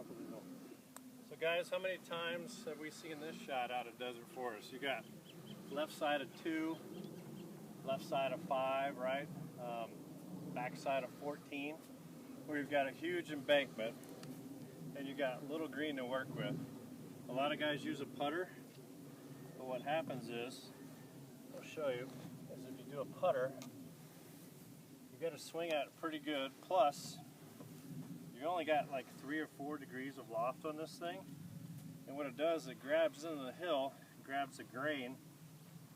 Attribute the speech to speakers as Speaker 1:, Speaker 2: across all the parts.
Speaker 1: So guys, how many times have we seen this shot out of Desert Forest? You got left side of 2, left side of 5, right? Back side of 14, where you've got a huge embankment and you got little green to work with. A lot of guys use a putter, but what happens is, I'll show you, is if you do a putter, you got to swing at it pretty good. Plus, you only got like 3 or 4 degrees of loft on this thing, and what it does, it grabs into the hill, grabs the grain,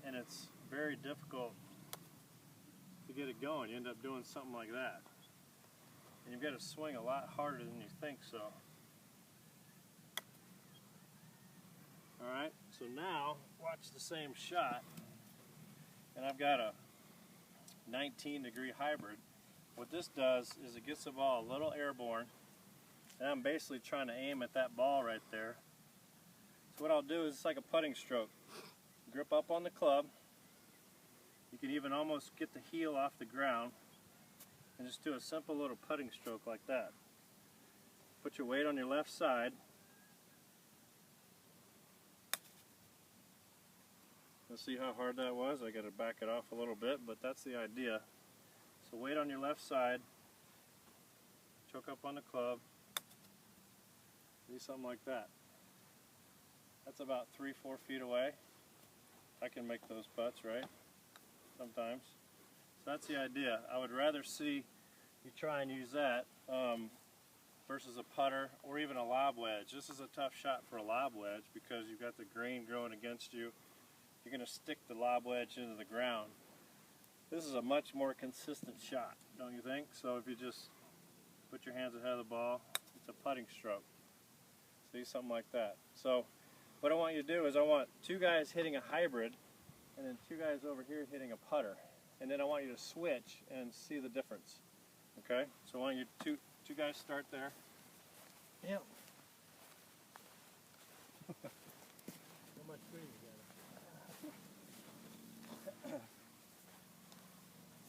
Speaker 1: and it's very difficult to get it going. You end up doing something like that, and you've got to swing a lot harder than you think. So, all right. So now watch the same shot, and I've got a 19-degree hybrid. What this does is it gets the ball a little airborne, and I'm basically trying to aim at that ball right there. So what I'll do is it's like a putting stroke. Grip up on the club. You can even almost get the heel off the ground and just do a simple little putting stroke like that. Put your weight on your left side. Let's see how hard that was. I got to back it off a little bit, but that's the idea. So weight on your left side, choke up on the club, do something like that. That's about 3-4 feet away. I can make those putts, right? Sometimes. So that's the idea. I would rather see you try and use that versus a putter or even a lob wedge. This is a tough shot for a lob wedge because you've got the grain growing against you. You're going to stick the lob wedge into the ground. This is a much more consistent shot, don't you think? So if you just put your hands ahead of the ball, it's a putting stroke. See, something like that. So what I want you to do is I want 2 guys hitting a hybrid and then 2 guys over here hitting a putter. And then I want you to switch and see the difference. Okay? So I want you two guys start there. Yep.
Speaker 2: How much green you got?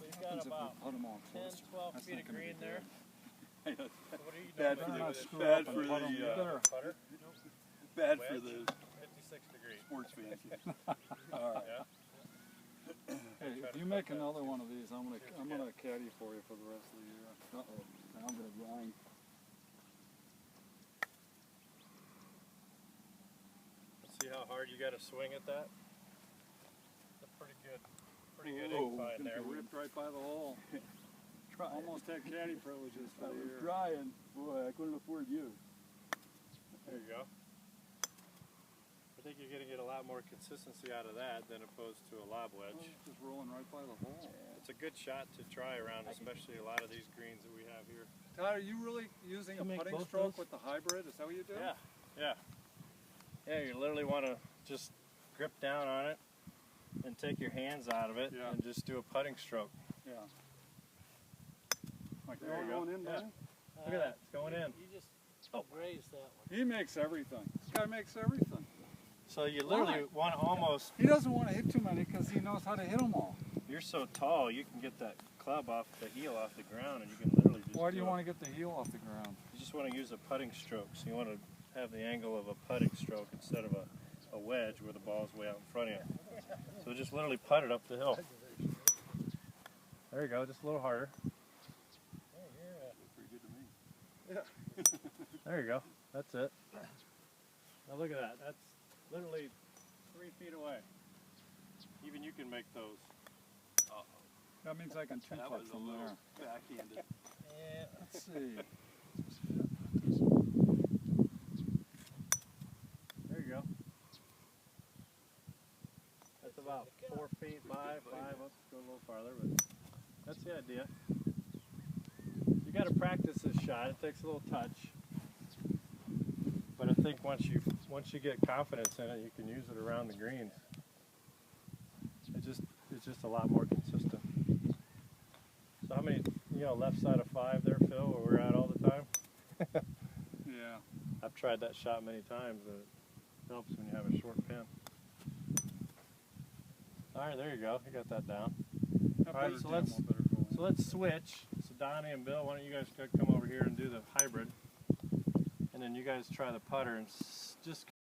Speaker 1: We've got about 10, 12 feet of green there.
Speaker 3: Bad
Speaker 1: What are you doing?
Speaker 3: bad for the
Speaker 1: Putter?
Speaker 3: bad
Speaker 1: Wedge?
Speaker 3: for the
Speaker 1: 56 degrees.
Speaker 3: sports fans.
Speaker 4: All right.
Speaker 1: Yeah?
Speaker 4: Hey, if you make another one of these, I'm gonna caddy for you for the rest of the year. Uh-oh, now I'm gonna grind.
Speaker 1: See how hard you got to swing at that? That's pretty good
Speaker 4: Whoa,
Speaker 1: incline there.
Speaker 4: ripped right by the hole. Almost had caddy privileges for the year.
Speaker 3: Trying. Boy, I couldn't afford you.
Speaker 1: There you go. I think you're going to get a lot more consistency out of that than opposed to a lob wedge.
Speaker 4: Just rolling right by the hole.
Speaker 1: It's a good shot to try around, especially a lot of these greens that we have here.
Speaker 4: Todd, are you really using a putting stroke with the hybrid? Is that what you do?
Speaker 1: Yeah, yeah. Yeah, you literally want to just grip down on it and take your hands out of it and just do a putting stroke.
Speaker 4: Yeah. Like
Speaker 1: There you go.
Speaker 4: going in,
Speaker 1: Yeah.
Speaker 4: buddy?
Speaker 1: Look at that, it's going in.
Speaker 2: You just grazed that one.
Speaker 4: He makes everything. This guy makes everything.
Speaker 1: So you literally want to almost,
Speaker 4: He doesn't want to hit too many because he knows how to hit them all.
Speaker 1: you're so tall, you can get that club off the heel off the ground and you can literally just
Speaker 4: Why do you want to get the heel off the ground?
Speaker 1: You just want to use a putting stroke. So you want to have the angle of a putting stroke instead of a wedge where the ball's way out in front of you. So just literally putt it up the hill. There you go, just a little harder.
Speaker 3: Pretty good to me.
Speaker 1: There you go, that's it. Now look at that, that's literally 3 feet away. Even you can make those.
Speaker 4: That means I can
Speaker 3: That
Speaker 4: two-putt
Speaker 3: was a
Speaker 4: from
Speaker 3: little
Speaker 4: there.
Speaker 3: backhanded.
Speaker 1: Yeah.
Speaker 4: Let's see.
Speaker 1: There you go. That's about 4 feet, 5, let's go a little farther, but that's the idea. You got to practice this shot, it takes a little touch. But I think once you get confidence in it, you can use it around the greens. It's just a lot more consistent. So how many, left side of 5 there, Phil, where we're at all the time?
Speaker 4: Yeah.
Speaker 1: I've tried that shot many times, and it helps when you have a short pin. All right, there you go. You got that down. All right, so let's switch. So Donnie and Bill, why don't you guys come over here and do the hybrid, and then you guys guys try the putter and just